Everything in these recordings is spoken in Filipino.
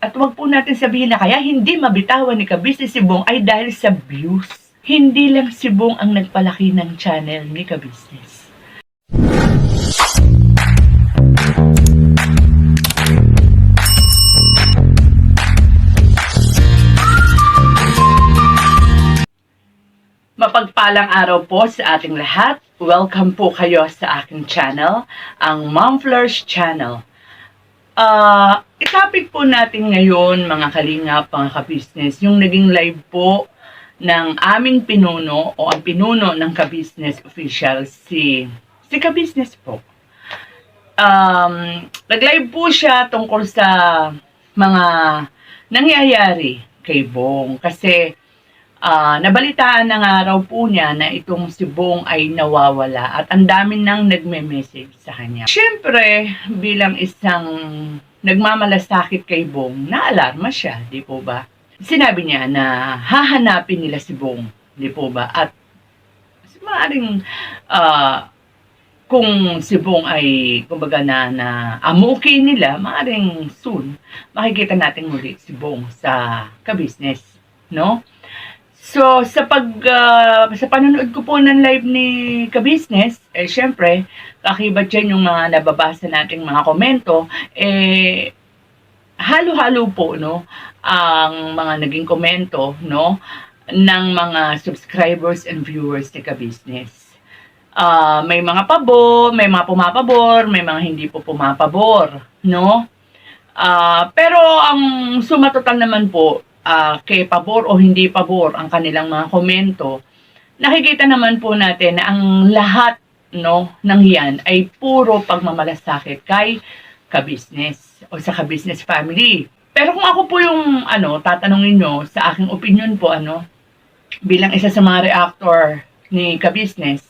At huwag po natin sabihin na kaya hindi mabitawan ni Kabisnes si Bong ay dahil sa views. Hindi lang si Bong ang nagpalaki ng channel ni Kabisnes. Mapagpalang araw po sa ating lahat. Welcome po kayo sa aking channel, ang Mom Flourish Channel. Itapik po natin ngayon mga kalingap, mga kabisnes, yung naging live po ng aming pinuno o ang pinuno ng Kabisnes official, si Kabisnes po. Nag-live po siya tungkol sa mga nangyayari kay Bong kasi nabalitaan na nga raw po niya na itong si Bong ay nawawala at ang dami nang nagme-message sa kanya. Siyempre, bilang isang nagmamalasakit kay Bong, naalarma siya, di po ba? Sinabi niya na hahanapin nila si Bong, di po ba? At maaaring kung si Bong ay kumbaga na amuki nila, maaaring soon makikita natin muli si Bong sa Kabisnes, no? So, sa panonood ko po ng live ni Kabisnes, syempre, kakibat dyan yung mga nababasa nating mga komento, halo-halo po, no, ang mga naging komento, no, ng mga subscribers and viewers ni Kabisnes. May mga pabor, may mga pumapabor, may mga hindi po pumapabor, no? Pero ang sumatotal naman po, kay pabor o hindi pabor ang kanilang mga komento, nakikita naman po natin na ang lahat, no, ng yan ay puro pagmamalasakit kay Kabisnes o sa Kabisnes family. Pero kung ako po yung tatanungin nyo sa aking opinion po, bilang isa sa mga reactor ni Kabisnes,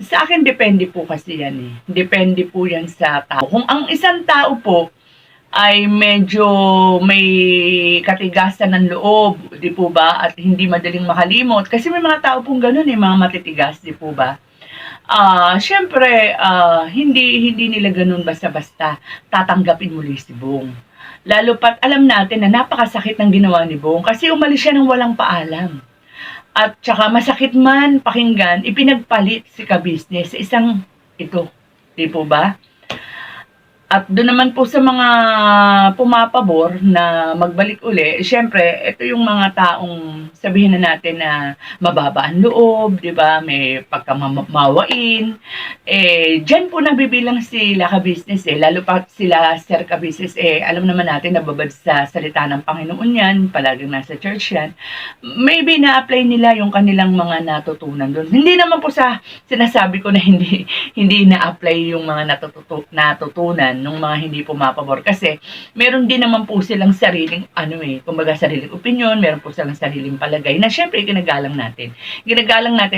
sa akin depende po kasi yan eh. Depende po yan sa tao. Kung ang isang tao po ay medyo may katigasan ng loob, di po ba? At hindi madaling makalimot. Kasi may mga tao pong ganun eh, mga matitigas, di po ba? Syempre, hindi nila ganun basta-basta tatanggapin muli si Bong. Lalo pat alam natin na napakasakit ng ginawa ni Bong kasi umalis siya ng walang paalam. At saka masakit man pakinggan, ipinagpalit si Kabisnes sa isang ito, di po ba? At doon naman po sa mga pumapabor na magbalik uli, syempre, ito yung mga taong sabihin na natin na mababa ang loob, di ba? May pagkamawain. Dyan po nabibilang sila Kabisnes lalo pa sila Sir Kabisnes alam naman natin nababad sa salita ng Panginoon yan, palaging nasa church yan. Maybe na-apply nila yung kanilang mga natutunan doon. Hindi naman po sa sinasabi ko na hindi na-apply yung mga natutunan ng mga hindi pumapabor kasi meron din naman po silang sariling kumbaga sariling opinion, meron po silang sariling palagay na syempre ginagalang natin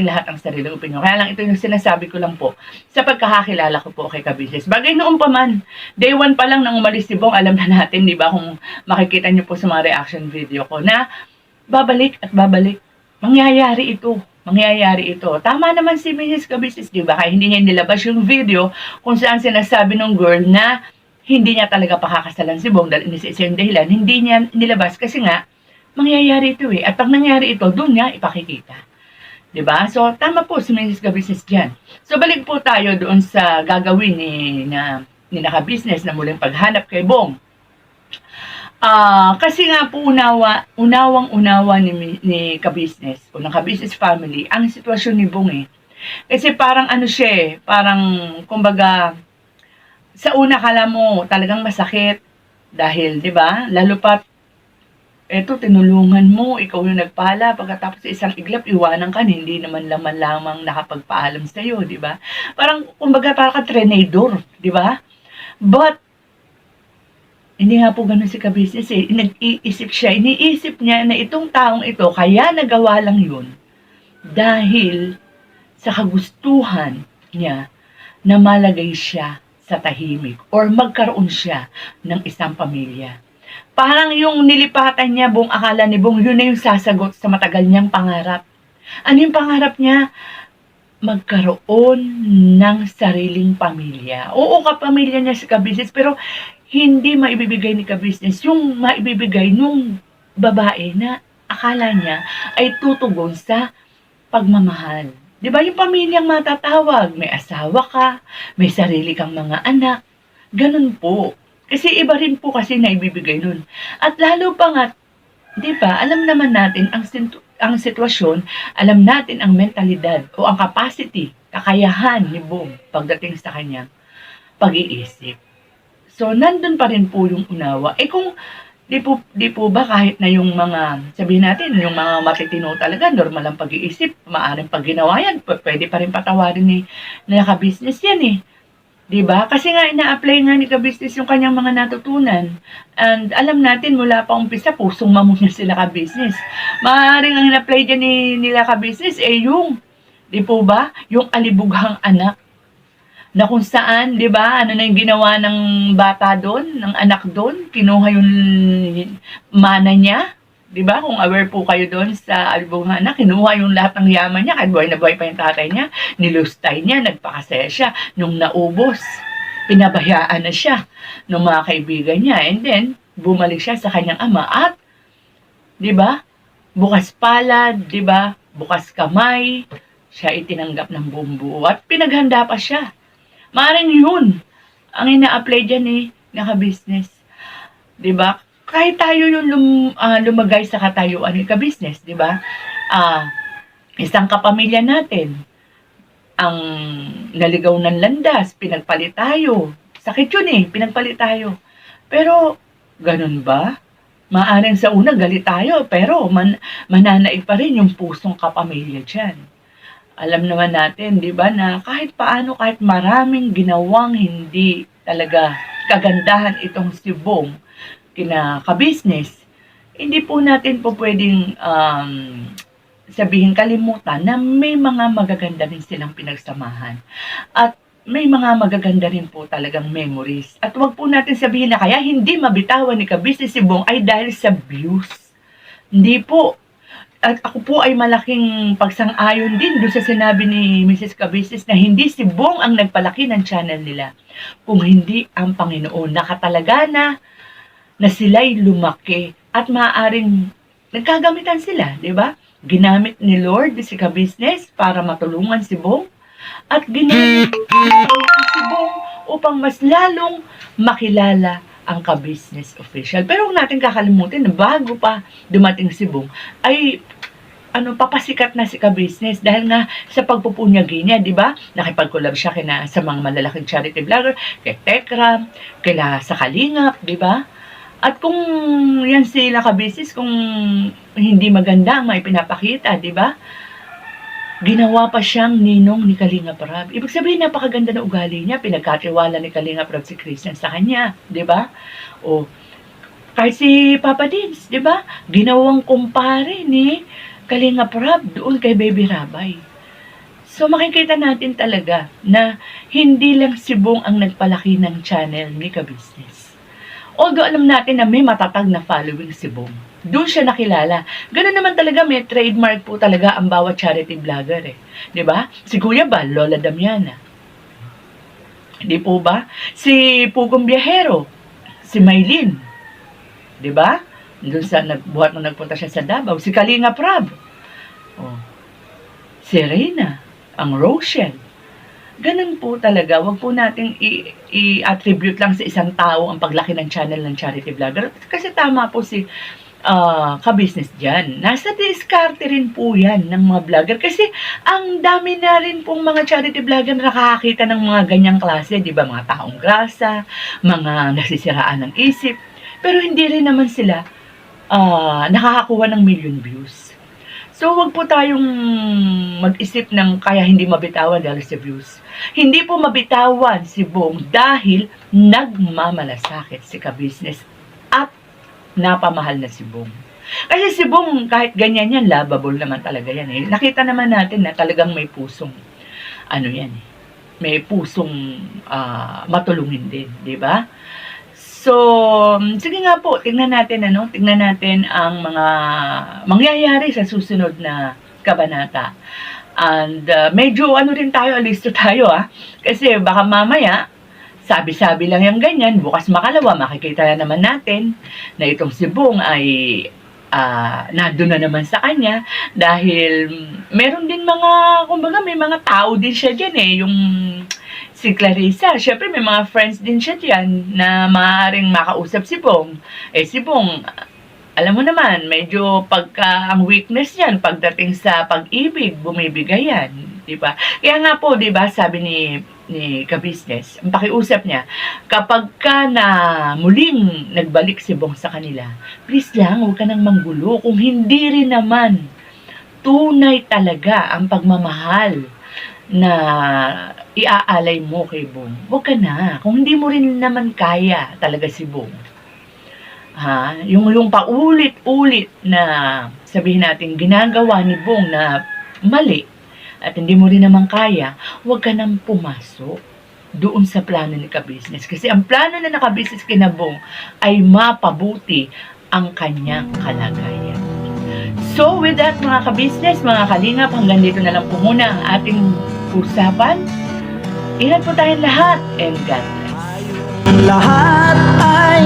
lahat ang sariling opinion. Kaya lang ito yung sinasabi ko lang po sa pagkakakilala ko po kay Kabisnes. Bagay noon pa man, day 1 pa lang nang umalis si Bong, alam na natin, di ba, kung makikita niyo po sa mga reaction video ko na babalik at babalik. Mangyayari ito. Tama naman si Mrs. Kabisnes, di ba? Kaya hindi niya nilabas yung video kung saan sinasabi ng girl na hindi niya talaga pakakasalan si Bong dahil isa yung dahilan. Hindi niya nilabas kasi nga, mangyayari ito eh. At pag nangyari ito, doon niya ipakikita. Di ba? So, tama po si Mrs. Kabisnes dyan. So, balik po tayo doon sa gagawin ni Kabisnes na muling paghanap kay Bong. Kasi nga po unawang-unawa ni Kabisnes o ng Kabisnes family ang sitwasyon ni Bong eh. Kasi parang siya parang kumbaga sa una kala mo talagang masakit dahil 'di ba? Lalo pat eto tinulungan mo, ikaw yung nagpala pagkatapos sa isang iglap iwanan ka, hindi naman lamang nakapagpaalam sa iyo, 'di ba? Parang kumbaga parang trenador, 'di ba? But hindi nga po ganun si Kabisnes iniisip niya na itong taong ito, kaya nagawa lang yun dahil sa kagustuhan niya na malagay siya sa tahimik or magkaroon siya ng isang pamilya. Parang yung nilipatan niya, buong akala ni Bong, yun na yung sasagot sa matagal niyang pangarap. Ano yung pangarap niya? Magkaroon ng sariling pamilya. Oo, kapamilya niya si Kabisnes, pero hindi maibibigay ni ka-business yung maibibigay nung babae na akala niya ay tutugon sa pagmamahal. 'Di ba yung pamilyang matatawag, may asawa ka, may sarili kang mga anak, ganun po. Kasi iba rin po kasi na ibibigay nun. At lalo pa nga, 'di ba, alam naman natin ang sitwasyon, alam natin ang mentalidad o ang capacity, kakayahan ni Bong pagdating sa kanyang pag-iisip. So, nandun pa rin po yung unawa. Eh kung di po ba kahit na yung mga, sabihin natin, yung mga matitino talaga, normal ang pag-iisip, maaaring pag ginawa yan, pwede pa rin patawarin ni ka-business yan eh. 'Di ba? Kasi nga ina-apply nga ni ka-business yung kanyang mga natutunan. And alam natin mula pa umpisa, pusong mamuna sila ka-business. Maaaring ang in-apply dyan nila ka-business yung, di po ba, yung alibughang anak na kung saan, 'di ba, ano na yung ginawa ng bata doon, ng anak doon, kinuha yung mana niya, 'di ba? Kung aware po kayo doon sa alibughang anak, kinuha yung lahat ng yaman niya, kahit buhay na buhay pa yung tatay niya, nilustay niya, nagpakasaya siya, nung naubos, pinabayaan na siya ng mga kaibigan niya, and then, bumalik siya sa kanyang ama at, 'di ba, bukas palad, 'di ba, bukas kamay, siya itinanggap ng buong buo at pinaghanda pa siya. Maring yun ang ina-apply dyan naka-business. 'Di ba? Kahit tayo yung lumagay sa katayuan ni ka-business, 'di ba? Isang kapamilya natin, ang naligaw ng landas, pinagpalit tayo. Sakit yun pinagpalit tayo. Pero, ganun ba? Maaring sa una galit tayo, pero mananaig pa rin yung pusong kapamilya dyan. Alam naman natin, 'di ba, na kahit paano, kahit maraming ginawang hindi talaga kagandahan itong si Bong kina ka-business, hindi po natin po pwedeng sabihin kalimutan na may mga magaganda rin silang pinagsamahan. At may mga magaganda rin po talagang memories. At wag po natin sabihin na kaya hindi mabitawan ni ka-business si Bong ay dahil sa views. Hindi po. At ako po ay malaking pagsang-ayon din doon sa sinabi ni Mrs. Cabezas na hindi si Bong ang nagpalaki ng channel nila, kung hindi ang Panginoon. Nakatalaga na sila'y lumaki at maaaring nagkagamitan sila, di ba? Ginamit ni Lord si Cabezas para matulungan si Bong at ginamit si Bong upang mas lalong makilala ang ka-business official. Pero huwag natin kakalimutin na bago pa dumating si Bong, ay papasikat na si ka-business dahil nga sa pagpupunyagi niya, di ba? Nakipag-collab siya sa mga malalaking charity vlogger, kay Tekram, sa Kalingap, di ba? At kung yan sila ka-business, kung hindi maganda ang maipinapakita, di ba? Ginawa pa siyang ninong ni Kalingap Rab. Ibig sabihin, napakaganda na ugali niya. Pinagkatiwala ni Kalingap Rab si Christian sa kanya. Di ba? O, kahit si Papa Dins, di ba? Ginawang kumpare ni Kalingap Rab doon kay Baby Rabay. So, makikita natin talaga na hindi lang si Bong ang nagpalaki ng channel ni ka-business. Although, alam natin na may matatag na following si Bong. Doon siya nakilala. Ganun naman talaga, may trademark po talaga ang bawat charity vlogger 'Di ba? Si Kuya Bal, Lola Damiana. Di po ba? Si Pugong Biyahero, si Maylin. 'Di ba? Doon sa nagbuhat nung nagpunta siya sa Davao, si Kalingap Rab. Si Reyna, ang Rochelle. Ganun po talaga. Huwag po nating i-attribute lang sa isang tao ang paglaki ng channel ng charity vlogger. Kasi tama po si ka-business dyan. Nasa diskarte rin po yan ng mga vlogger. Kasi ang dami na rin pong mga charity vlogger na nakakakita ng mga ganyang klase. Di ba? Mga taong grasa, mga nasisiraan ng isip. Pero hindi rin naman sila nakakakuha ng million views. So, wag po tayong mag-isip ng kaya hindi mabitawan dahil sa views. Hindi po mabitawan si Bong dahil nagmamalasakit si ka-business at napamahal na si Bong. Kasi si Bong, kahit ganyan yan, lovable naman talaga yan Nakita naman natin na talagang may pusong, may pusong matulungin din, di ba? So, sige nga po, tingnan natin ang mga mangyayari sa susunod na kabanata. And medyo rin tayo, alisto tayo Kasi baka mamaya, sabi-sabi lang yung ganyan, bukas makalawa, makikita na naman natin na itong si Bong ay nandun na naman sa kanya dahil meron din mga, kumbaga may mga tao din siya dyan yung si Clarissa, syempre may mga friends din siya dyan na maaaring makausap si Bong. Si Bong, alam mo naman, medyo ang weakness niyan pagdating sa pag-ibig, bumibigay yan, di ba? Kaya nga po, di ba, sabi ni ka-business, ang pakiusap niya, kapag ka na muling nagbalik si Bong sa kanila, please lang, huwag ka nang manggulo. Kung hindi rin naman tunay talaga ang pagmamahal na iaalay mo kay Bong, huwag ka na. Kung hindi mo rin naman kaya talaga si Bong, yung paulit-ulit na sabihin natin ginagawa ni Bong na mali at hindi mo rin naman kaya, huwag ka nang pumasok doon sa plano ni ka-business. Kasi ang plano na naka-business kina Bong ay mapabuti ang kanyang kalagayan. So with that mga ka-business, mga kalingap, hanggang dito na lang po muna ang ating usapan. Ingat po tayong lahat and God bless. Lahat ay